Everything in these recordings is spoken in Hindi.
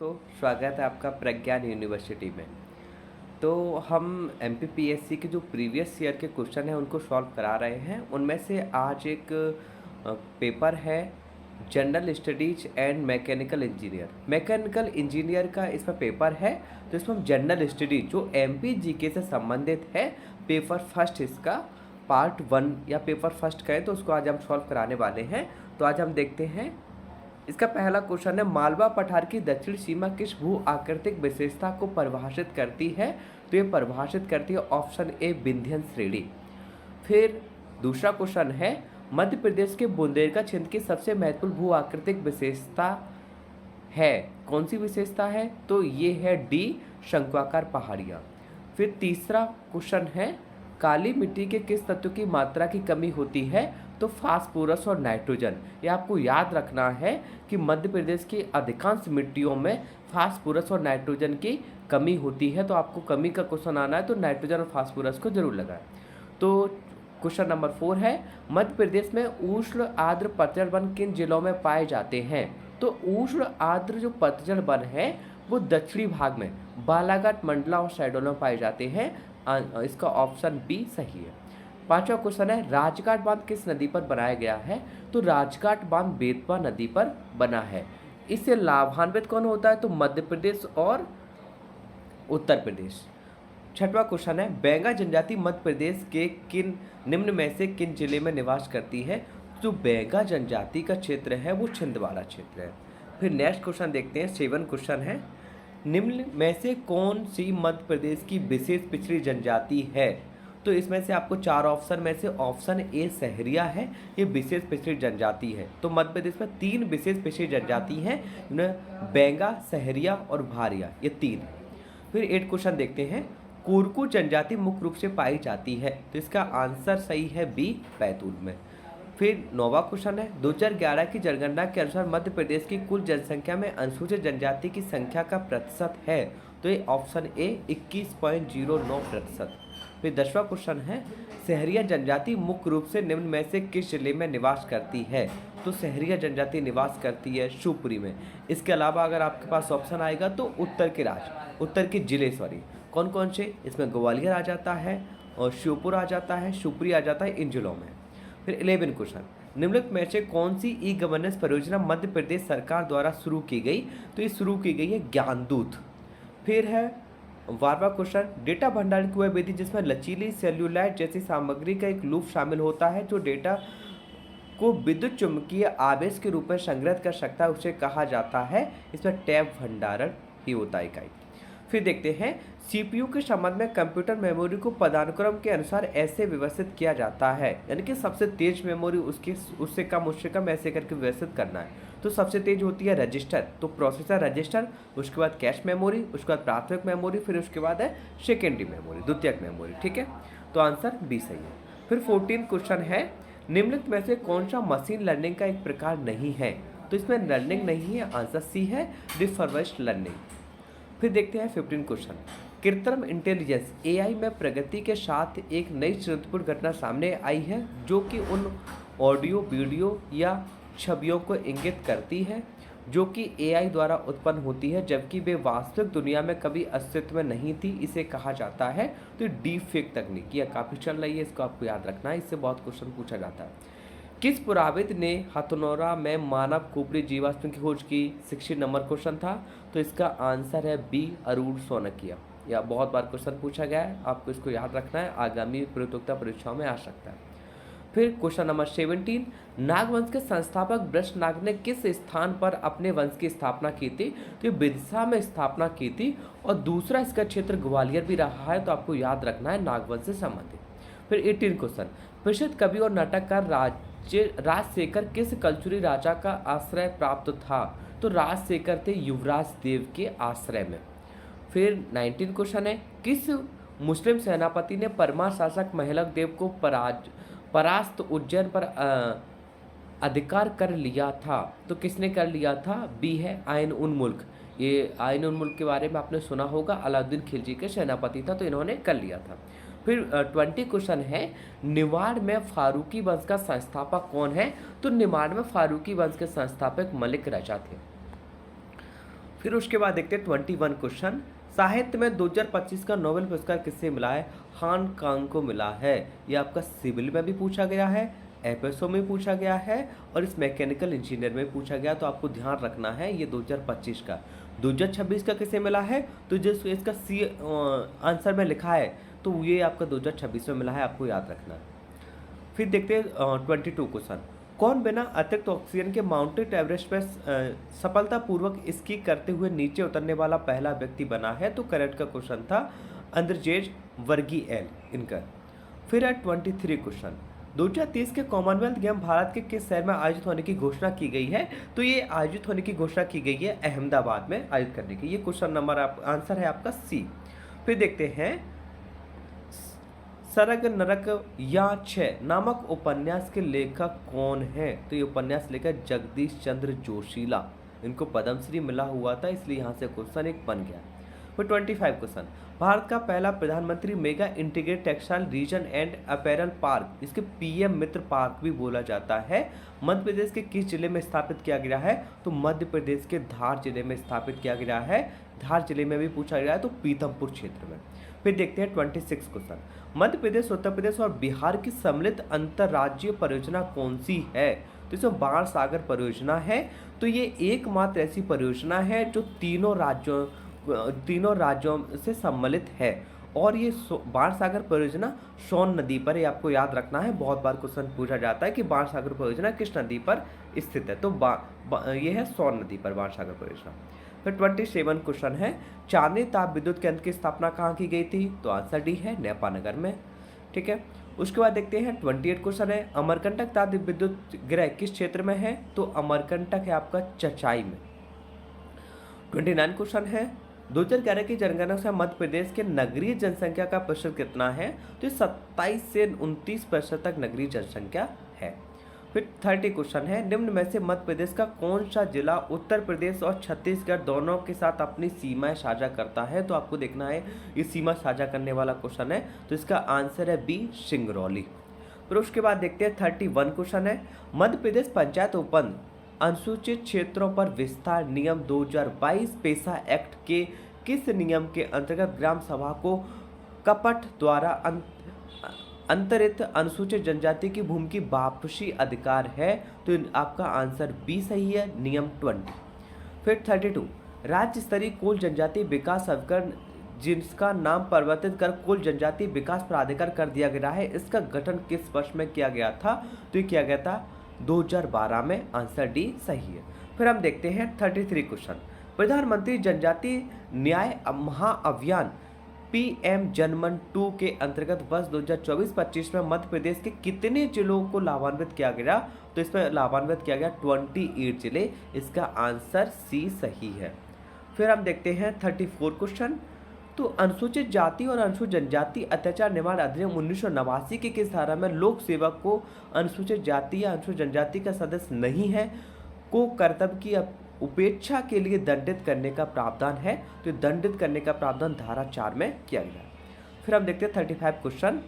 तो स्वागत है आपका प्रज्ञान यूनिवर्सिटी में। तो हम एमपीपीएससी के जो प्रीवियस ईयर के क्वेश्चन हैं उनको सॉल्व करा रहे हैं। उनमें से आज एक पेपर है general studies and mechanical engineer. Mechanical engineer का इसमें पेपर है, तो इसमें हम जनरल स्टडीज जो एमपीजीके से संबंधित है, पेपर फर्स्ट इसका पार्ट 1 या पेपर फर्स्ट कहें तो उसको आज हम सॉल्व कराने वाले हैं। तो आज हम देखते हैं। इसका पहला क्वेश्चन है, मालवा पठार की दक्षिण सीमा किस भू आकृतिक विशेषता को परिभाषित करती है? तो ये परिभाषित करती है ऑप्शन ए विंध्यन श्रेणी। फिर दूसरा क्वेश्चन है, मध्य प्रदेश के बुंदेलखंड क्षेत्र की सबसे महत्वपूर्ण भू आकृतिक विशेषता है, कौन सी विशेषता है? तो ये है डी, शंक्वाकार पहाड़ियाँ। फिर तीसरा क्वेश्चन है, काली मिट्टी के किस तत्व की मात्रा की कमी होती है? तो फास्फोरस और नाइट्रोजन। ये आपको याद रखना है कि मध्य प्रदेश की अधिकांश मिट्टियों में फास्फोरस और नाइट्रोजन की कमी होती है। तो आपको कमी का क्वेश्चन आना है तो नाइट्रोजन और फास्फोरस को जरूर लगाएं। तो क्वेश्चन नंबर 4 है, मध्य प्रदेश में उष्ण आर्द्र पतझड़ वन किन जिलों में पाए जाते हैं? तो उष्ण आर्द्र जो पतझड़ वन है वो दक्षिणी भाग में बालाघाट, मंडला और शहडोल में पाए जाते हैं। इसका ऑप्शन बी सही है। पांचवा क्वेश्चन है, राजघाट बांध किस नदी पर बनाया गया है? तो राजघाट बांध बेतवा नदी पर बना है। इससे लाभान्वित कौन होता है? तो मध्य प्रदेश और उत्तर प्रदेश। छठवां क्वेश्चन है, बैंगा जनजाति मध्य प्रदेश के किन निम्न में से किन जिले में निवास करती है? जो बैंगा जनजाति का क्षेत्र है वो छिंदवाड़ा क्षेत्र है। फिर नेक्स्ट क्वेश्चन देखते हैं। 7 क्वेश्चन है, निम्न में से कौन सी मध्य प्रदेश की विशेष पिछड़ी जनजाति है? तो इसमें से आपको 4 ऑप्शन में से ऑप्शन ए सहरिया है, ये विशेष पिछड़ी जनजाति है। तो मध्य प्रदेश में 3 विशेष पिछड़ी जनजाति हैं, जिनमें बैंगा, सहरिया और भारिया, ये 3 है। फिर 8 क्वेश्चन देखते हैं, कोरकू जनजाति मुख्य रूप से पाई जाती है? तो इसका आंसर सही है बी, बैतूल में। फिर 9वां क्वेश्चन है, 2011 की जनगणना के अनुसार मध्य प्रदेश की कुल जनसंख्या में अनुसूचित जनजाति की संख्या का प्रतिशत है? तो ये ऑप्शन ए 21.09%। फिर 10वां क्वेश्चन है, सहरिया जनजाति मुख्य रूप से निम्न में से किस जिले में निवास करती है? तो सहरिया जनजाति निवास करती है शिवपुरी में। इसके अलावा अगर आपके पास ऑप्शन आएगा तो उत्तर के जिले कौन कौन से? इसमें ग्वालियर आ जाता है और शिवपुर आ जाता है, शिवपुरी आ जाता है, इन जिलों में। फिर 11 क्वेश्चन, निम्नलिखित में से कौन सी ई गवर्नेंस परियोजना मध्य प्रदेश सरकार द्वारा शुरू की गई? तो ये शुरू की गई है ज्ञानदूत। फिर है 12वां क्वेश्चन, डेटा भंडारण की वह विधि जिसमें लचीली सेल्यूलाइट जैसी सामग्री का एक लूप शामिल होता है जो डेटा को विद्युत चुंबकीय आवेश के रूप में संग्रहित कर सकता है, उसे कहा जाता है? इसमें टैप भंडारण ही होता है इकाई। फिर देखते हैं, सीपीयू के संबंध में कंप्यूटर मेमोरी को पदानुक्रम के अनुसार ऐसे व्यवस्थित किया जाता है, यानी कि सबसे तेज मेमोरी उससे कम ऐसे करके व्यवस्थित करना है। तो सबसे तेज होती है रजिस्टर, तो प्रोसेसर रजिस्टर, उसके बाद कैश मेमोरी, उसके बाद प्राथमिक मेमोरी, फिर उसके बाद है सेकेंडरी मेमोरी, द्वितीयक मेमोरी। ठीक है, तो आंसर बी सही है। फिर 14 क्वेश्चन है, निम्नलिखित में से कौन सा मशीन लर्निंग का एक प्रकार नहीं है? तो इसमें लर्निंग नहीं है, आंसर सी है, रिफर्बिश्ड लर्निंग। फिर देखते हैं 15 क्वेश्चन, कृत्रिम इंटेलिजेंस एआई में प्रगति के साथ एक नई चुनौतीपूर्ण घटना सामने आई है जो कि उन ऑडियो, वीडियो या छवियों को इंगित करती है जो कि एआई द्वारा उत्पन्न होती है जबकि वे वास्तविक दुनिया में कभी अस्तित्व में नहीं थी। इसे कहा जाता है? तो डीप फेक तकनीक, यह काफ़ी चल रही है, इसको आपको याद रखना है, इससे बहुत क्वेश्चन पूछा जाता है। किस पुराविद ने हथनोरा में मानव खोपड़ी जीवाश्म की खोज की? 16 नंबर क्वेश्चन था, तो इसका आंसर है बी, अरूण सोनकिया। या बहुत बार क्वेश्चन पूछा गया है, आपको इसको याद रखना है, आगामी प्रतियोगिता परीक्षाओं में आ सकता है। फिर क्वेश्चन नंबर 17, नागवंश के संस्थापक वृषनाग ने किस स्थान पर अपने वंश की स्थापना की थी? तो ये बिरसा में स्थापना की थी और दूसरा इसका क्षेत्र ग्वालियर भी रहा है, तो आपको याद रखना है नागवंश से संबंधित। फिर 18 क्वेश्चन, प्रसिद्ध कवि और नाटककार राजशेखर किस कलचुरी राजा का आश्रय प्राप्त था? तो राजशेखर थे युवराज देव के आश्रय में। फिर 19 क्वेश्चन है, किस मुस्लिम सेनापति ने परमा शासक महलक देव को परास्त उज्जैन पर अधिकार कर लिया था? तो किसने कर लिया था? बी है आइन उन मुल्क। ये आइन उन मुल्क के बारे में आपने सुना होगा, अलाउद्दीन खिलजी के सेनापति था, तो इन्होंने कर लिया था। फिर 20 क्वेश्चन है, निमाड़ में फारूकी वंश का संस्थापक कौन है? तो निमाड़ में फारूकी वंश के संस्थापक मलिक रजा थे। फिर उसके बाद देखते हैं 21 क्वेश्चन। साहित्य में 2025 का नोबेल पुरस्कार किससे मिला है? हान कांग को मिला है। ये आपका सिविल में भी पूछा गया है, एफएसओ में पूछा गया है और इस मैकेनिकल इंजीनियर में पूछा गया, तो आपको ध्यान रखना है ये 2025 का। 2026 का किसे मिला है? तो जिस इसका सी आंसर में लिखा है तो ये आपका 2026 में मिला है, आपको याद रखना है। फिर देखते हैं 22 क्वेश्चन। कौन बिना अतिरिक्त ऑक्सीजन के माउंटेन एवरेस्ट पर सफलतापूर्वक स्की करते हुए नीचे उतरने वाला पहला व्यक्ति बना है? तो करेक्ट का क्वेश्चन था अंद्रजेज वर्गीएल इनका। फिर है 23 क्वेश्चन। 2030 के कॉमनवेल्थ गेम भारत के किस शहर में आयोजित होने की घोषणा की गई है? तो ये आयोजित होने की घोषणा की गई है अहमदाबाद में आयोजित करने की। ये क्वेश्चन नंबर आंसर है आपका सी। फिर देखते हैं सरग नरक या छः नामक उपन्यास के लेखक कौन है? तो ये उपन्यास लेखक जगदीश चंद्र जोशीला, इनको पद्मश्री मिला हुआ था, इसलिए यहाँ से क्वेश्चन एक बन गया। फिर 25 क्वेश्चन। भारत का पहला प्रधानमंत्री mega integrated textile reason and apparel park, इसके पीएम मित्र पार्क भी बोला जाता है, मध्य प्रदेश के किस जिले में स्थापित किया गया है? तो मध्य प्रदेश के धार जिले में स्थापित किया गया है। धार जिले में भी पूछा गया है, तो पीथमपुर क्षेत्र में। फिर देखते हैं 26 क्वेश्चन। मध्य प्रदेश, उत्तर प्रदेश और बिहार की सम्मिलित अंतर्राज्यीय परियोजना कौन सी है? तो इसमें बाण सागर परियोजना है। तो ये एकमात्र ऐसी परियोजना है जो तीनों राज्यों से सम्मिलित है और ये बाण सागर परियोजना सोन नदी पर, ये आपको याद रखना है, बहुत बार क्वेश्चन पूछा जाता है कि बाण सागर परियोजना किस नदी पर स्थित है? तो ये है सोन नदी पर बाण सागर परियोजना। फिर 27 क्वेश्चन है। चांदनी ताप विद्युत केंद्र की स्थापना कहाँ की गई थी? तो आंसर डी है नेपानगर में। ठीक है, उसके बाद देखते हैं 28 क्वेश्चन है। अमरकंटक ताप विद्युत गृह किस क्षेत्र में है? तो अमरकंटक है आपका चचाई में। 29 क्वेश्चन है। 2011 की जनगणना से मध्य प्रदेश के नगरीय जनसंख्या का प्रतिशत कितना है? तो 27 से 29% तक नगरीय जनसंख्या है। फिर 30 क्वेश्चन है। निम्न में से मध्य प्रदेश का कौन सा जिला उत्तर प्रदेश और छत्तीसगढ़ दोनों के साथ अपनी सीमाएं साझा करता है? तो आपको देखना है ये सीमा साझा करने वाला क्वेश्चन है, तो इसका आंसर है बी सिंगरौली। फिर उसके बाद देखते हैं 31 क्वेश्चन है। मध्य प्रदेश पंचायत उपवन अनुसूचित क्षेत्रों पर विस्तार नियम 2022 पेशा एक्ट के किस नियम के अंतर्गत ग्राम सभा को कपट द्वारा अंतरित अनुसूचित जनजाति की भूमि की वापसी अधिकार है? तो आपका आंसर बी सही है, नियम 20। फिर 32 राज्य स्तरीय कुल जनजाति विकास अभिकरण जिसका नाम परिवर्तित कर कुल जनजाति विकास प्राधिकार कर दिया गया है, इसका गठन किस वर्ष में किया गया था? तो ये किया गया था 2012 में, आंसर डी सही है। फिर हम देखते हैं 33 क्वेश्चन। प्रधानमंत्री जनजाति न्याय महाअभियान पीएम जनमन 2 के अंतर्गत वर्ष 2024-25 में मध्य प्रदेश के कितने जिलों को लाभान्वित किया गया? तो इसमें लाभान्वित किया गया 28 जिले, इसका आंसर सी सही है। फिर हम देखते हैं 34 क्वेश्चन। तो अनुसूचित जाति और अनुसूचित जनजाति अत्याचार निवारण अधिनियम 1989 की किस धारा में लोक सेवक को अनुसूचित जाति या अनुसूचित जनजाति का सदस्य नहीं है को कर्तव्य की उपेक्षा के लिए दंडित करने का प्रावधान है? तो दंडित करने का प्रावधान धारा 4 में किया गया। फिर हम देखते हैं 35 क्वेश्चन।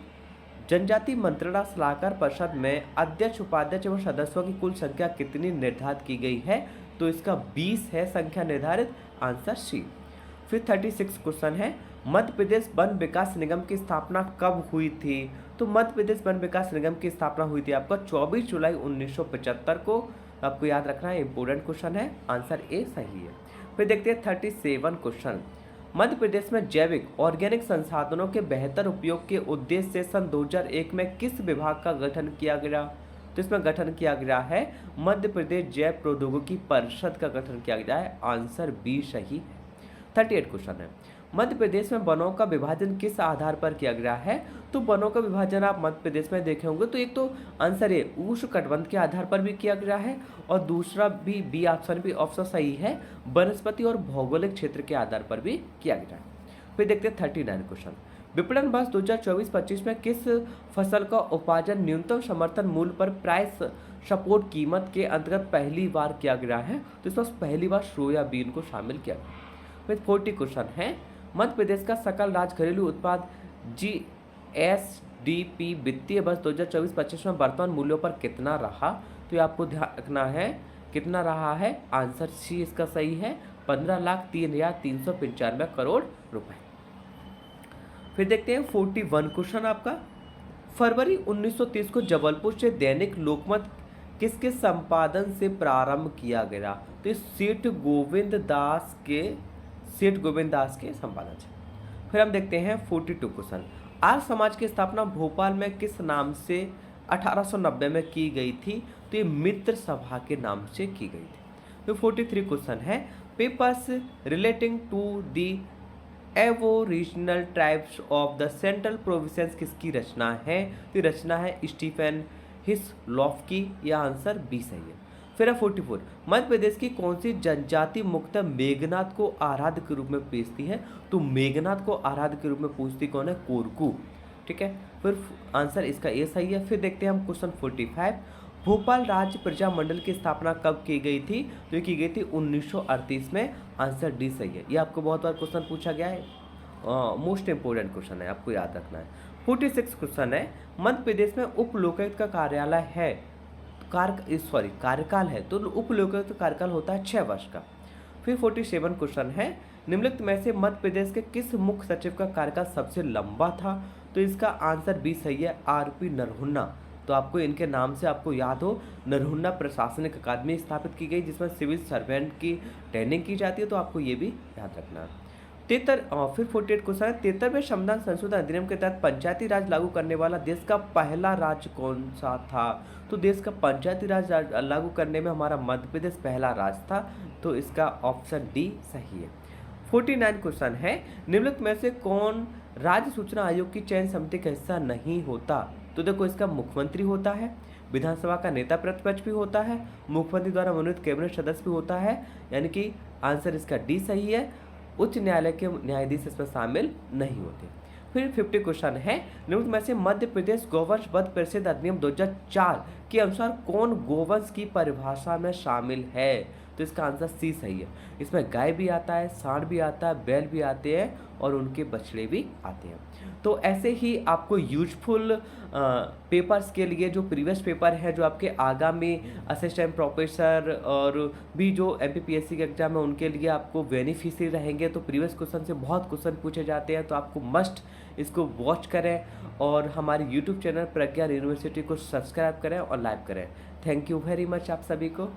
जनजाति मंत्रणा सलाहकार परिषद में अध्यक्ष, उपाध्यक्ष एवं सदस्यों की कुल संख्या कितनी निर्धारित की गई है? तो इसका 20 है संख्या निर्धारित, आंसर सी। फिर 36 क्वेश्चन है। मध्य प्रदेश वन विकास निगम की स्थापना कब हुई थी? तो मध्य प्रदेश वन विकास निगम की स्थापना हुई थी आपका 24 जुलाई 1975 को, आपको याद रखना है, इंपोर्टेंट क्वेश्चन है, आंसर ए सही है। फिर देखते हैं 37 क्वेश्चन। मध्य प्रदेश में जैविक ऑर्गेनिक संसाधनों के बेहतर उपयोग के उद्देश्य से सन 2001 में किस विभाग का गठन किया गया? तो इसमें गठन किया गया है मध्य प्रदेश जैव प्रौद्योगिकी परिषद का गठन किया गया है, आंसर बी सही है। 38 क्वेश्चन है। मध्य प्रदेश में वनों का विभाजन किस आधार पर किया गया है? तो वनों का विभाजन आप मध्य प्रदेश में देखे होंगे, तो एक तो आंसर ए उष्णकटिबंध के आधार पर भी किया गया है और दूसरा भी बी ऑप्शन भी ऑप्शन सही है, वनस्पति और भौगोलिक क्षेत्र के आधार पर भी किया गया है। फिर देखते हैं 39 क्वेश्चन। विपणन वर्ष 2024-25 में किस फसल का उपार्जन न्यूनतम समर्थन मूल्य पर प्राइस सपोर्ट कीमत के अंतर्गत पहली बार किया गया है? तो इसमें पहली बार सोयाबीन को शामिल किया गया। फिर 40 क्वेश्चन है। मध्य प्रदेश का सकल राज्य घरेलू उत्पाद जीएसडीपी वित्तीय वर्ष 2024-25 में वर्तमान मूल्यों पर कितना रहा? तो ये आपको ध्यान रखना है, कितना रहा है, आंसर सी इसका सही है, 15,03,395 करोड़ रुपए। फिर देखते हैं 41 क्वेश्चन आपका। फरवरी 1930 को जबलपुर से दैनिक लोकमत किसके संपादन से प्रारंभ किया गया? तो इस सेठ गोविंद दास के संपादन से। फिर हम देखते हैं 42 क्वेश्चन। आर्य समाज की स्थापना भोपाल में किस नाम से 1890 में की गई थी? तो ये मित्र सभा के नाम से की गई थी। तो 43 क्वेश्चन है, papers relating to the aboriginal tribes of the central provinces किसकी रचना है? तो रचना है स्टीफन हिस्लॉफ की। यह आंसर बी सही है। फिर है 44, मध्य प्रदेश की कौन सी जनजाति मुख्यतः मेघनाथ को आराध्य के रूप में पूजती है? तो मेघनाथ को आराध्य के रूप में पूजती कौन है? कोरकू। ठीक है, फिर आंसर इसका ए सही है। फिर देखते हैं हम क्वेश्चन 45, भोपाल राज्य प्रजा मंडल की स्थापना कब की गई थी? तो ये की गई थी 1938 में। आंसर डी सही है। ये आपको बहुत बार क्वेश्चन पूछा गया है, मोस्ट इंपोर्टेंट क्वेश्चन है, आपको याद रखना है। 46 क्वेश्चन है, मध्य प्रदेश में उप लोकायुक्त का कार्यालय है कार्यकाल है, तो उप लोकायुक्त का कार्यकाल होता है 6 वर्ष का। फिर 47 क्वेश्चन है, निम्नलिखित में से मध्य प्रदेश के किस मुख्य सचिव का कार्यकाल सबसे लंबा था? तो इसका आंसर बी सही है, आरपी नरहुन्ना। तो आपको इनके नाम से आपको याद हो, नरहुन्ना प्रशासनिक अकादमी स्थापित की गई जिसमें सिविल सर्वेंट की ट्रेनिंग की जाती है, तो आपको ये भी याद रखना है। फिर 48 क्वेश्चन है, 73वें संविधान संशोधन अधिनियम के तहत पंचायती राज लागू करने वाला देश का पहला राज्य कौन सा था? तो देश का पंचायती राज लागू करने में हमारा मध्य प्रदेश पहला राज्य था, तो इसका ऑप्शन डी सही है। 49 क्वेश्चन है, निम्नलिखित में से कौन राज्य सूचना आयोग की चयन समिति का हिस्सा नहीं होता? तो देखो, इसका मुख्यमंत्री होता है, विधानसभा का नेता प्रतिपक्ष भी होता है, मुख्यमंत्री द्वारा मनोनीत कैबिनेट सदस्य भी होता है, यानी कि आंसर इसका डी सही है। उच्च न्यायालय के न्यायाधीश इसमें शामिल नहीं होते। फिर 50 क्वेश्चन है, निम्न में से मध्य प्रदेश गोवंश वध परिषद अधिनियम 2004 के अनुसार कौन गोवंश की परिभाषा में शामिल है? तो इसका आंसर सी सही है। इसमें गाय भी आता है, सांड भी आता है, बैल भी आते हैं और उनके बछड़े भी आते हैं। तो ऐसे ही आपको यूजफुल पेपर्स के लिए जो प्रीवियस पेपर है, जो आपके आगामी असिस्टेंट प्रोफेसर और भी जो एमपीपीएससी के एग्जाम है उनके लिए आपको बेनिफिशियरी रहेंगे। तो प्रीवियस क्वेश्चन से बहुत क्वेश्चन पूछे जाते हैं, तो आपको मस्ट इसको वॉच करें और हमारे यूट्यूब चैनल प्रज्ञा यूनिवर्सिटी को सब्सक्राइब करें और लाइक करें। थैंक यू वेरी मच आप सभी को।